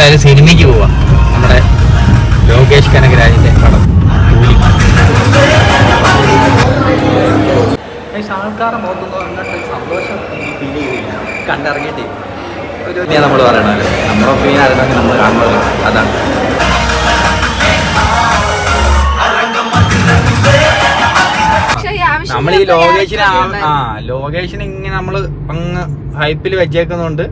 എന്തായാലും സിനിമയ്ക്ക് പോവാം. നമ്മുടെ ലോകേഷ് കനകരാജിന്റെ പടം കൂലി. ആൾക്കാരെ മുഖത്തൊന്നും അങ്ങോട്ട് സന്തോഷം എനിക്ക് ഫീൽ ചെയ്തില്ല. കണ്ടിറങ്ങിയിട്ട് ഒരു നമ്മൾ പറയണമല്ലോ, നമ്മുടെ ഒപ്പീനിയൻ അറിയണമെങ്കിൽ നമ്മൾ കാണുന്നത് അതാണ്. നമ്മൾ ഈ ലോകേഷിനെ ഇങ്ങനെ നമ്മൾ അങ്ങ് ഹൈപ്പിൽ വെച്ചേക്കുന്നതുകൊണ്ട്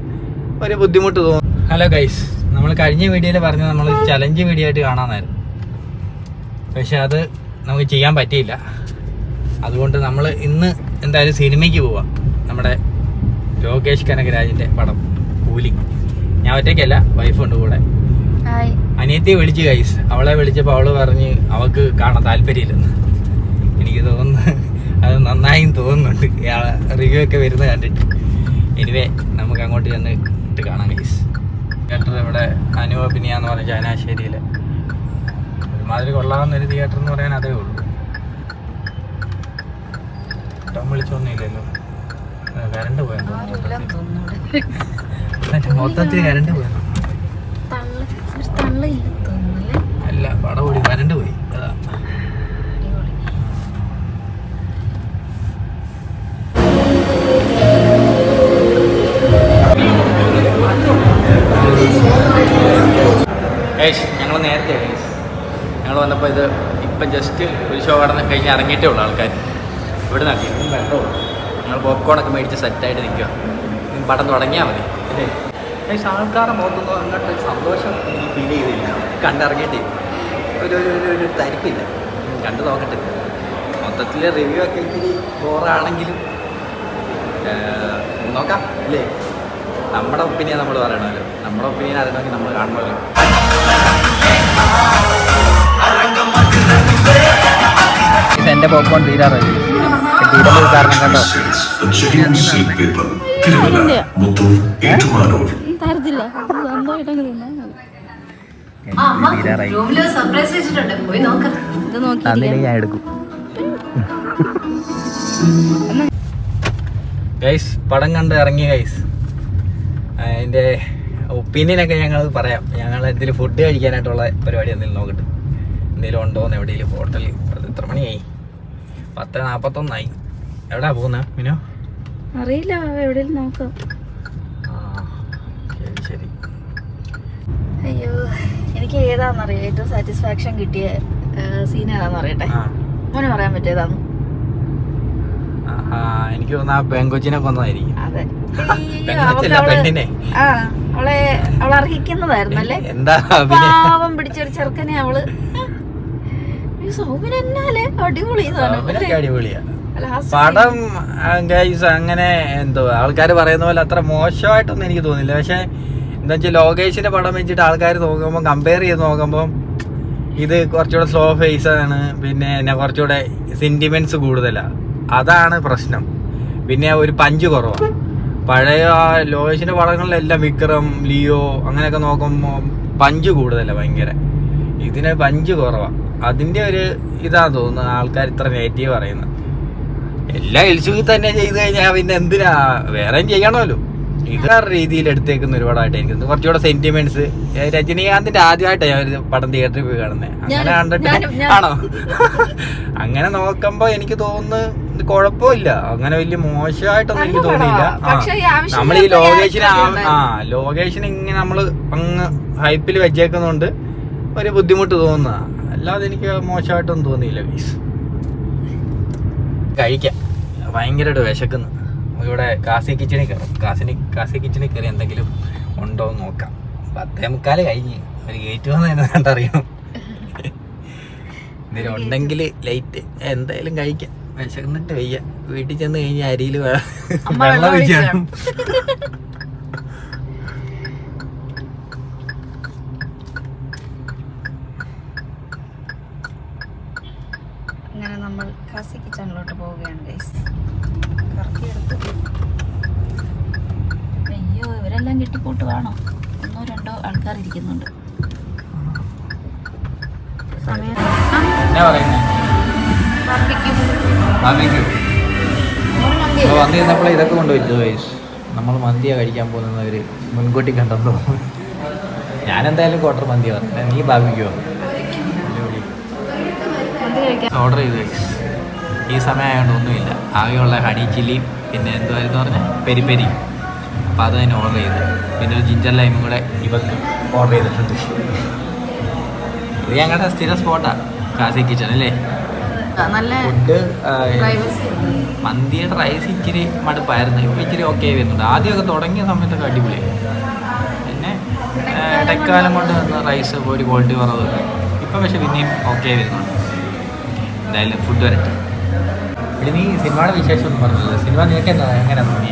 ഒരു ബുദ്ധിമുട്ട് തോന്നും. ഹലോ ഗൈസ്, നമ്മൾ കഴിഞ്ഞ വീഡിയോയിൽ പറഞ്ഞത് നമ്മൾ ചലഞ്ച് വീഡിയോ ആയിട്ട് കാണാമെന്നായിരുന്നു. പക്ഷെ അത് നമുക്ക് ചെയ്യാൻ പറ്റിയില്ല. അതുകൊണ്ട് നമ്മൾ ഇന്ന് എന്തായാലും സിനിമയ്ക്ക് പോവാം. നമ്മുടെ ലോകേഷ് കനകരാജിന്റെ പടം കൂലി. ഞാൻ ഒറ്റയ്ക്കല്ല, വൈഫുണ്ട് കൂടെ. അനിയത്തിയെ വിളിച്ച് ഗൈസ്. അവളെ വിളിച്ചപ്പോൾ അവള് പറഞ്ഞ് അവൾക്ക് കാണാൻ താല്പര്യമില്ലെന്ന്. എനിക്ക് തോന്നുന്നു അത് നന്നായും തോന്നുന്നുണ്ട്, റിവ്യൂ ഒക്കെ വരുന്നത് കണ്ടിട്ട്. എനിവേ നമുക്ക് അങ്ങോട്ട് ചെന്നിട്ട് കാണാം ഗൈസ്. തിയേറ്റർ ഇവിടെ അനുപനിയ എന്ന് പറഞ്ഞ ചങ്ങനാശ്ശേരിയിൽ ഒരുമാതിരി കൊള്ളാവുന്നൊരു തിയേറ്റർ എന്ന് പറയാൻ അതേ ഉള്ളൂ. വിളിച്ചൊന്നുമില്ലല്ലോ. കരണ്ട് പോയെന്ന് മൊത്തത്തിൽ കരണ്ട് പോയെന്നോ? അല്ല, പടം ഓടി കരണ്ട് പോയി. അതാ ഞങ്ങൾ നേരത്തെ ഞങ്ങൾ വന്നപ്പോൾ ഇത് ഇപ്പം ജസ്റ്റ് ഒരു ഷോ കടന്ന് കഴിഞ്ഞ് ഇറങ്ങിയിട്ടേ ഉള്ളൂ ആൾക്കാർ. ഇവിടെ നടത്തി വെള്ളമുള്ളൂ. ഞങ്ങൾ പോപ്കോണൊക്കെ മേടിച്ച് സെറ്റായിട്ട് നിൽക്കുക. പടം തുടങ്ങിയാൽ മതി അല്ലേ? ആൾക്കാരുടെ മുഖത്തൊന്നും അങ്ങോട്ട് സന്തോഷം എനിക്ക് ഫീൽ ചെയ്തില്ല. കണ്ടിറങ്ങിയിട്ട് ഒരു തരിപ്പില്ല. കണ്ടു നോക്കട്ടെ. മൊത്തത്തിൽ റിവ്യൂ ഒക്കെ ഇത്തിരി ബോറാണെങ്കിലും നോക്കാം അല്ലേ? നമ്മുടെ ഒപ്പീനിയൻ നമ്മൾ പറയണമല്ലോ, നമ്മുടെ ഒപ്പീനിയൻ അറിയണമെങ്കിൽ നമ്മൾ കാണണമല്ലോ. എന്റെ പോപ്കോൺ തീരാറായി. കാരണം കണ്ടോ, ഞാൻ എടുക്കും. ഗൈസ്, പടം കണ്ട് ഇറങ്ങിയ ഗൈസ്. അതിൻ്റെ ഒപ്പീനിയനൊക്കെ ഞങ്ങൾ പറയാം. ഞങ്ങൾ എന്തെങ്കിലും ഫുഡ് കഴിക്കാനായിട്ടുള്ള പരിപാടി എന്തെങ്കിലും നോക്കട്ടെ. എന്തെങ്കിലും ഉണ്ടോന്ന് എവിടെയെങ്കിലും ഹോട്ടലിൽ. അത് എത്ര മണിയായി? 10:41. എവിടാ പോകുന്നത് മിനോ? അറിയില്ല, എവിടെയും നോക്കാം. ശരി ശരി. അയ്യോ, എനിക്ക് ഏതാണെന്നറിയാം ഏറ്റവും സാറ്റിസ്ഫാക്ഷൻ കിട്ടിയ സീൻ ഏതാണെന്ന് അറിയട്ടെ. മോനെ പറയാൻ പറ്റിയതാന്ന്? എനിക്ക് തോന്നുന്നു ആ പെങ്കൊച്ചിനെ കൊന്നതായിരിക്കും. അതെ, പെണ്ണിനെ അവളെ അർഹിക്കുന്നതായിരുന്നു അല്ലേ? എന്താ പാവം പിടിച്ചൊരു ചെറുക്കനെ അവള്. അടിപൊളിയാ പടം ഗൈസ്. അങ്ങനെ എന്തോ ആൾക്കാർ പറയുന്ന പോലെ അത്ര മോശമായിട്ടൊന്നും എനിക്ക് തോന്നില്ല. പക്ഷെ എന്താ വെച്ചാൽ ലോകേഷിന്റെ പടം വെച്ചിട്ട് ആൾക്കാർ നോക്കുമ്പോൾ, കമ്പയർ ചെയ്ത് നോക്കുമ്പോൾ ഇത് കുറച്ചുകൂടെ സ്ലോ ഫേസ് ആണ്. പിന്നെ എന്നെ കുറച്ചുകൂടെ സെന്റിമെന്റ്സ് കൂടുതലാണ്. അതാണ് പ്രശ്നം. പിന്നെ ഒരു പഞ്ച് കുറവാണ്. പഴയ ലോകേഷിന്റെ പടങ്ങളിലെല്ലാം വിക്രം, ലിയോ അങ്ങനെയൊക്കെ നോക്കുമ്പോൾ പഞ്ച് കൂടുതലല്ല ഭയങ്കര. ഇതിന് പഞ്ച് കുറവാണ്. അതിന്റെ ഒരു ഇതാ തോന്നുന്നു ആൾക്കാർ ഇത്ര നെഗറ്റീവ് പറയുന്നത്. എല്ലാം എൽസുഖി തന്നെ ചെയ്ത് കഴിഞ്ഞാൽ പിന്നെ എന്തിനാ വേറെയും ചെയ്യണമല്ലോ. ഇതാ രീതിയിൽ എടുത്തേക്കുന്ന ഒരുപാടായിട്ട് എനിക്ക് കുറച്ചുകൂടെ സെന്റിമെന്റ്സ്. രജനീകാന്തിന്റെ ആദ്യമായിട്ടാണ് ഞാൻ ഒരു പടം തിയേറ്ററിൽ പോയി കാണുന്നത്. അങ്ങനെ കണ്ടിട്ട് ആണോ? അങ്ങനെ നോക്കുമ്പോ എനിക്ക് തോന്നുന്നു കുഴപ്പമില്ല. അങ്ങനെ വലിയ മോശമായിട്ടൊന്നും എനിക്ക് തോന്നിയില്ല. നമ്മൾ ഈ ലോകേഷിനെ ഇങ്ങനെ നമ്മള് അങ്ങ് ഹൈപ്പിൽ വെച്ചേക്കുന്നതുകൊണ്ട് ഒരു ബുദ്ധിമുട്ട് തോന്നുക. അല്ലാതെ എനിക്ക് മോശമായിട്ടൊന്നും തോന്നിയില്ല ഗൈസ്. കഴിക്കാം, ഭയങ്കരമായിട്ട് വിശക്കുന്നു. ഇവിടെ കാസി കിച്ചണിൽ കയറും. കാസി കിച്ചണിൽ കയറി എന്തെങ്കിലും ഉണ്ടോ എന്ന് നോക്കാം. 10:45 കഴിഞ്ഞ് ഒരു ഗേറ്റ് വന്നതിന് കണ്ടറിയണം. എന്തെങ്കിലും ഉണ്ടെങ്കിൽ ലൈറ്റ് എന്തായാലും കഴിക്കാം. വിശന്നിട്ട് വയ്യ. വീട്ടിൽ ചെന്ന് കഴിഞ്ഞാൽ അരിയിൽ വെള്ളം ഒഴിച്ചാണ്. അങ്ങനെ നമ്മൾ കാസി കിച്ചണിലോട്ട് പോവുകയാണ് ഗൈസ്. കറക്കിയെടുത്തു. അയ്യോ, ഇവരെല്ലാം കെട്ടിപ്പോട്ട് വേണോ? 1-2 ആൾക്കാർ ഇരിക്കുന്നുണ്ട്. വന്നിരുന്നപ്പോൾ ഇതൊക്കെ കൊണ്ടുവച്ചു ഗൈസ്. നമ്മൾ മന്തിയാ കഴിക്കാൻ പോകുന്നവര് മുൻകൂട്ടി കണ്ടെന്ന് തോന്നുന്നു. ഞാൻ ഞാനെന്തായാലും ക്വാർട്ടർ മന്തി പറഞ്ഞ, നീ ബാബിക്കോ? ഓർഡർ ചെയ്തു. ഈ സമയമായതുകൊണ്ട് ഒന്നുമില്ല, ആകെയുള്ള ഹണി ചില്ലി പിന്നെ എന്തുവായിരുന്നു പറഞ്ഞാൽ പെരി പെരി. അപ്പോൾ അത് തന്നെ ഓർഡർ ചെയ്തു. പിന്നെ ഒരു ജിഞ്ചർ ലൈമും കൂടെ ഇവർക്ക് ഓർഡർ ചെയ്തിട്ടുണ്ട്. ഇത് ഞങ്ങളുടെ സ്ഥിര സ്പോട്ടാണ് കാസി കിച്ചൺ അല്ലേ. ഫുഡ് മന്തിയുടെ റൈസ് ഇച്ചിരി മടുപ്പായിരുന്നു, ഇപ്പോൾ ഇച്ചിരി ഓക്കെ വരുന്നുണ്ട്. ആദ്യമൊക്കെ തുടങ്ങിയ സമയത്തൊക്കെ അടിപൊളിയായി. പിന്നെ ഇടക്കാലം കൊണ്ട് വന്ന റൈസ് ഒരു ക്വാളിറ്റി കുറവ്. ഇപ്പം പക്ഷെ പിന്നെയും ഓക്കെ വരുന്നുണ്ട്. എന്തായാലും ഫുഡ് വരട്ടെ. ഇവിടെ നീ സിനിമയുടെ വിശേഷം ഒന്നും പറഞ്ഞില്ല. സിനിമ നിനക്ക് എങ്ങനെ തോന്നി?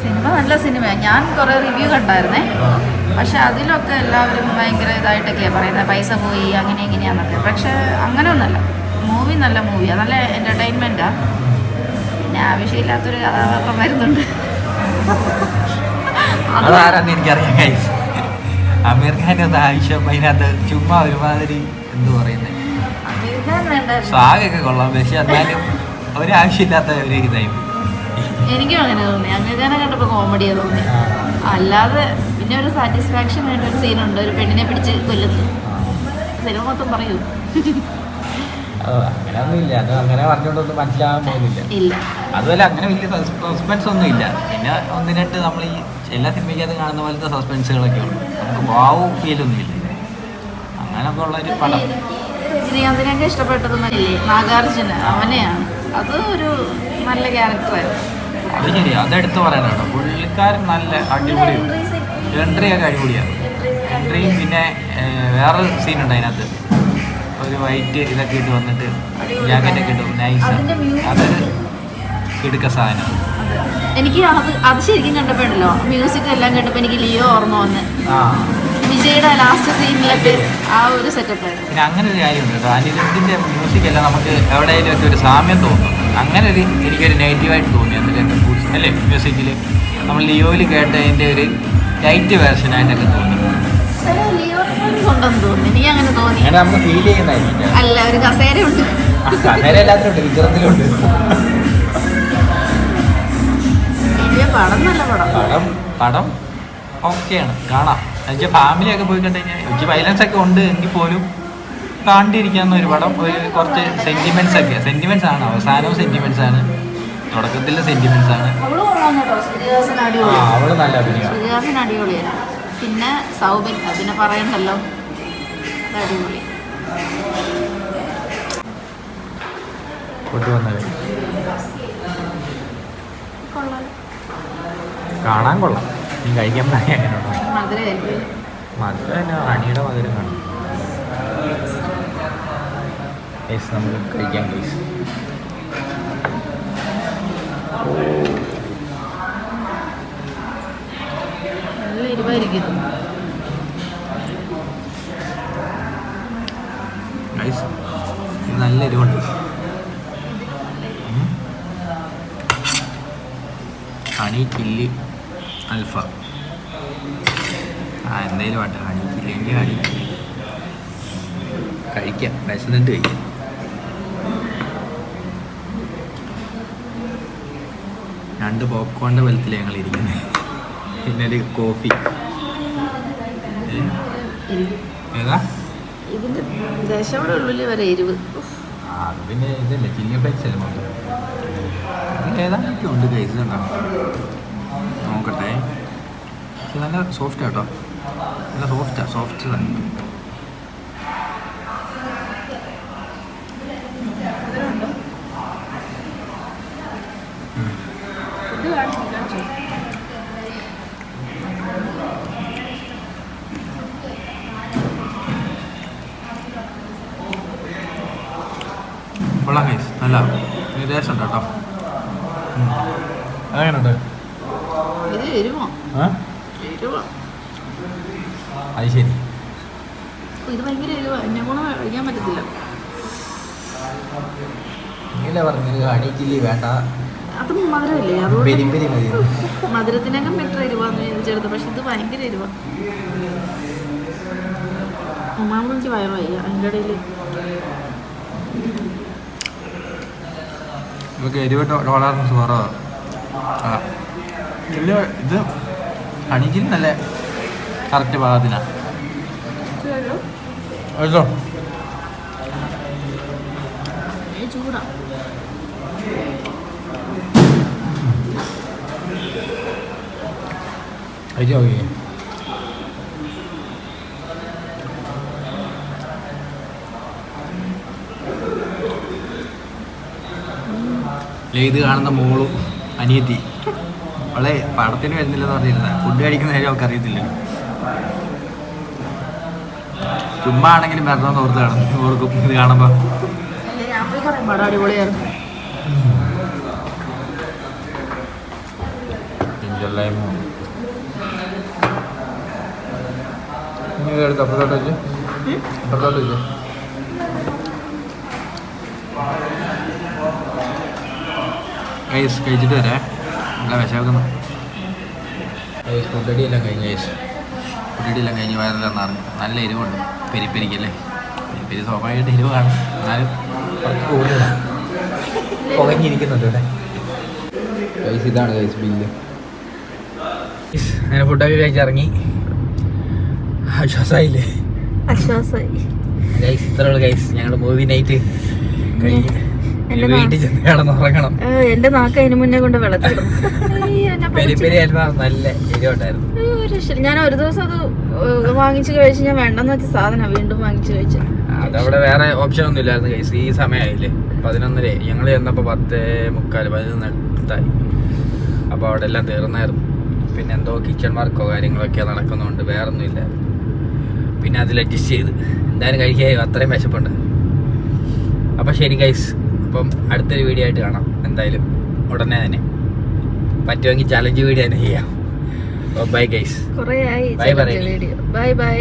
സിനിമ നല്ല സിനിമയാണ്. ഞാൻ കുറേ റിവ്യൂ കണ്ടായിരുന്നേ. പക്ഷെ അതിലൊക്കെ എല്ലാവരും ഭയങ്കര ഇതായിട്ടൊക്കെയാണ് പറയുന്നത്, പൈസ പോയി അങ്ങനെ ഇങ്ങനെയാന്നൊക്കെ. പക്ഷെ അങ്ങനെയൊന്നുമല്ല, മൂവി നല്ല മൂവിയാണ്, നല്ല എൻ്റർടൈൻമെൻറ്റാണ്. പിന്നെ ആവശ്യമില്ലാത്തൊരു കഥാപാത്രം വരുന്നുണ്ട്. അതാരാന്ന് എനിക്കറിയാം ഗൈസ്. അമീർ ഖാൻ്റെ ഒന്ന് ആവശ്യം അതിനകത്ത് ചുമ്മാ ഒരുമാതിരി എന്ത് പറയുന്നത് സ്വാഗൊക്കെ കൊള്ളാം, പക്ഷെ എന്നാലും ഒരാവശ്യമില്ലാത്ത ഒരു ഇതായി. എനിക്കും അങ്ങനെ തോന്നി. അമീർ ഖാനെ കണ്ടപ്പോൾ കോമഡിയാണ് തോന്നി. അല്ലാതെ പിന്നെ ഒരു സാറ്റിസ്ഫാക്ഷൻ വേണ്ട ഒരു സീനുണ്ട്, ഒരു പെണ്ണിനെ പിടിച്ച് കൊല്ലുന്നു. സിനിമ മൊത്തം പറയൂ. അങ്ങനെയൊന്നും ഇല്ല, അത് അങ്ങനെ പറഞ്ഞുകൊണ്ടൊന്നും മനസ്സിലാകാൻ പോകുന്നില്ല. ഇല്ല, അതുപോലെ അങ്ങനെ വലിയ സസ്പെൻസ് ഒന്നും ഇല്ല. പിന്നെ ഒന്ന് രണ്ട് നമ്മൾ ഈ എല്ലാ സിനിമയ്ക്കകത്ത് കാണുന്ന പോലത്തെ സസ്പെൻസുകളൊക്കെ ഉള്ളൂ. നമുക്ക് വാവ് ഫീലൊന്നും ഇല്ല. അങ്ങനെയൊക്കെ ഉള്ളൊരു പടം. അതിനൊക്കെ ഇഷ്ടപ്പെട്ടത് നാഗാർജുന, അവനെയാണ്. അത് ഒരു നല്ല ക്യാരക്ടറായിരുന്നു. അത് ശരിയാ, അതെടുത്ത് പറയാനാണ്. പുള്ളിക്കാരൻ നല്ല അടിപൊളി, എൻട്രിയൊക്കെ അടിപൊളിയാണ്. എൻട്രിയും പിന്നെ വേറൊരു സീനുണ്ട് അതിനകത്ത്, ഒരു വൈറ്റ് ഇതൊക്കെ ഇട്ട് വന്നിട്ട് ജാക്കറ്റൊക്കെ ഇട്ട് നൈസ്. അതൊരു കിടുക്ക സാധനം. എനിക്ക് അത് ശരിക്കും കണ്ടപ്പോൾ ഉണ്ടല്ലോ, മ്യൂസിക് എല്ലാം കേട്ടപ്പോൾ എനിക്ക് ലിയോ ഓർമ്മ വന്ന്. വിജയുടെ ലാസ്റ്റ് സീനിലൊക്കെ ആ ഒരു സെറ്റപ്പ് ആയിരുന്നു. പിന്നെ അങ്ങനെ ഒരു കാര്യമുണ്ട് കേട്ടോ, അനിരുദ്ധിൻ്റെ മ്യൂസിക് എല്ലാം നമുക്ക് എവിടെയെങ്കിലും ഒക്കെ ഒരു സാമ്യം തോന്നും. അങ്ങനെ ഒരു എനിക്കൊരു നെഗറ്റീവായിട്ട് തോന്നി അതിലൊക്കെ അല്ലേ. മ്യൂസിക്കിൽ നമ്മൾ ലിയോയിൽ കേട്ടതിൻ്റെ ഒരു ലൈറ്റ് വേർഷനായിട്ടൊക്കെ തോന്നി. എനിക്ക് അങ്ങനെ തോന്നി. നമുക്ക് ഫീൽ ചെയ്യുന്നതായിരിക്കും. അല്ല, ഒരു കസേരയുണ്ട്, കസേര എല്ലാത്തിലുണ്ട്, വിചാരത്തിലുണ്ട്. പടം ഓക്കെയാണ്, കാണാം. എന്നുവെച്ചാൽ ഫാമിലിയൊക്കെ പോയി കണ്ടു കഴിഞ്ഞാൽ എനിക്ക് വയലൻസ് ഒക്കെ ഉണ്ട് എങ്കിൽ പോലും കണ്ടിരിക്കാവുന്ന ഒരു പടം. ഒരു കുറച്ച് സെന്റിമെന്റ്സ് ആണ്, അവസാനവും സെന്റിമെന്റ്സ് ആണ്, തുടക്കത്തിലെ സെന്റിമെന്റ്സ് ആണ്. അവള് നല്ല അടിപൊളിയാണ്. പിന്നെ സൗബിൻ, അതിനെ പറയണ്ടല്ലോ, അടിപൊളി. കാണാൻ കൊള്ളാം. നീ കഴിക്കാൻ മധുരമായിരിക്കും. മധുരം തന്നെ, ഹണിയുടെ മധുരം കാണും. നമുക്ക് കഴിക്കാൻ പ്ലീസ്. നല്ല ഇരുവായിരിക്കും. നല്ല എരിവുണ്ട്. ഹണി ചില്ലി അൽഫാം. എന്തായാലും വേണ്ട, ഹണി ചില്ലി എങ്കിൽ ഹണി ചില്ലി കഴിക്കാം. വിശന്നിട്ട് കഴിക്കാം. രണ്ട് പോപ്കോണിൻ്റെ വെള്ളത്തിൽ ഞങ്ങൾ ഇരിക്കുന്നത്. പിന്നെ ഒരു കോഫി. ഏതാ ഇതിൻ്റെ ദശയുടെ ഉള്ളിൽ വരെ എരിവ്. അത് പിന്നെ ഇതല്ലേ, ചില്ലി ഫ്ലേക്സ് അല്ലേ മൊത്തം. ഏതാണ്ടൊക്കെ ഉണ്ട് കൈസ്, ഉണ്ടാവും. നോക്കട്ടെ. നല്ല സോഫ്റ്റ് കേട്ടോ, നല്ല സോഫ്റ്റ് തന്നെ. കൊള്ളാം കൈസ്, നല്ല ടേസ്റ്റ് ഉണ്ട് കേട്ടോ. അങ്ങനെയുണ്ട്. അത് ശരി, ഇത് ഭയങ്കര എരിവാ, എന്നെ കൂടെ കഴിക്കാൻ പറ്റത്തില്ല. നീല പറഞ്ഞത് ഹണി ചില്ലി വേണ്ട, അത് മധുരമില്ലേ, അതുകൊണ്ട് മധുരത്തിനൊക്കെ ബെറ്റർ എരിവാന്ന് വിചാരിച്ചെടുത്ത. പക്ഷെ ഇത് ഭയങ്കര എരിവാ. ഒന്നാമത് എനിക്ക് വയറായി അതിൻ്റെ ഇടയിൽ. നമുക്ക് എരിവ് ടോളറൻസ് കുറവാണ്. ഇത് ഹണി ചില്ലി നല്ല കറക്റ്റ് പാകത്തിനാണ്. കഴിച്ചോ. ചൂടാ. കഴിച്ചോ. ഇത് കാണുന്ന മോളും അനിയത്തി അവളെ പടത്തിന് വരുന്നില്ലെന്ന് പറഞ്ഞിരുന്ന ഫുഡ് കഴിക്കുന്ന കാര്യം അവൾക്ക് അറിയത്തില്ലല്ലോ. ചുമ്മാ ആണെങ്കിലും വരണമെന്ന് ഓർത്ത് കാണും ഓർക്കും ഇത് കാണുമ്പോ. പടം അടിപൊളിയായിരുന്നു. കഴിച്ചിട്ട് വരാം. നല്ല വിശക്കുന്നു. ഫുഡടിയെല്ലാം കഴിഞ്ഞു. ഫുഡടിയെല്ലാം കഴിഞ്ഞ് വയറെല്ലാം നിറഞ്ഞു. നല്ല എരിവുണ്ട്. പെരിപ്പെരിക്കല്ലേ. പെരിപ്പെരി സ്വാഭാവികമായിട്ട് എരിവ് കാണും. എന്നാലും കുറച്ച് കൂടുതലാണ്. പുകഞ്ഞിരിക്കുന്നുണ്ട് ഇവിടെ. ഇതാണ് ഗൈസ് ബില്ല്. അങ്ങനെ ഫുഡൊക്കെ കഴിച്ചിറങ്ങി. ആശ്വാസമായില്ലേ? ഗൈസ് ഇത്രയുള്ളൂ ഗൈസ്. ഞങ്ങളുടെ മൂവി നൈറ്റ് കഴിഞ്ഞ് വീട്ടിൽ ചെന്ന് കിടന്നുറങ്ങണം. എന്റെ നാക്ക് അതിന് മുന്നേ കൊണ്ട് വെള്ളത്തിടും. പെരിപ്പെരി ആയിരുന്നു. നല്ല എരിവുണ്ടായിരുന്നു. ഞാൻ ഒരു ദിവസം അത് വാങ്ങിച്ചു കഴിച്ച് ഞാൻ വേണ്ടെന്ന് വെച്ച സാധനം വീണ്ടും വാങ്ങിച്ചു കഴിച്ചു. അതവിടെ വേറെ ഓപ്ഷൻ ഒന്നും ഇല്ലായിരുന്നു ഗൈസ്. ഈ സമയമായില്ലേ 11:30. ഞങ്ങൾ ചെന്നപ്പോൾ 10:45 11 അപ്പോൾ അവിടെ എല്ലാം തീർന്നായിരുന്നു. പിന്നെ എന്തോ കിച്ചൺ വർക്കോ കാര്യങ്ങളൊക്കെ നടക്കുന്നുണ്ട്. വേറൊന്നും ഇല്ലായിരുന്നു. പിന്നെ അതിൽ അഡ്ജസ്റ്റ് ചെയ്ത് എന്തായാലും കഴിക്കായി. അത്രയും വിശപ്പുണ്ട്. അപ്പം ശരി ഗൈസ്. അപ്പം അടുത്തൊരു വീഡിയോ ആയിട്ട് കാണാം എന്തായാലും ഉടനെ തന്നെ. പറ്റുമെങ്കിൽ ചലഞ്ച് വീഡിയോ തന്നെ ചെയ്യാം. Bye guys. Bye bye.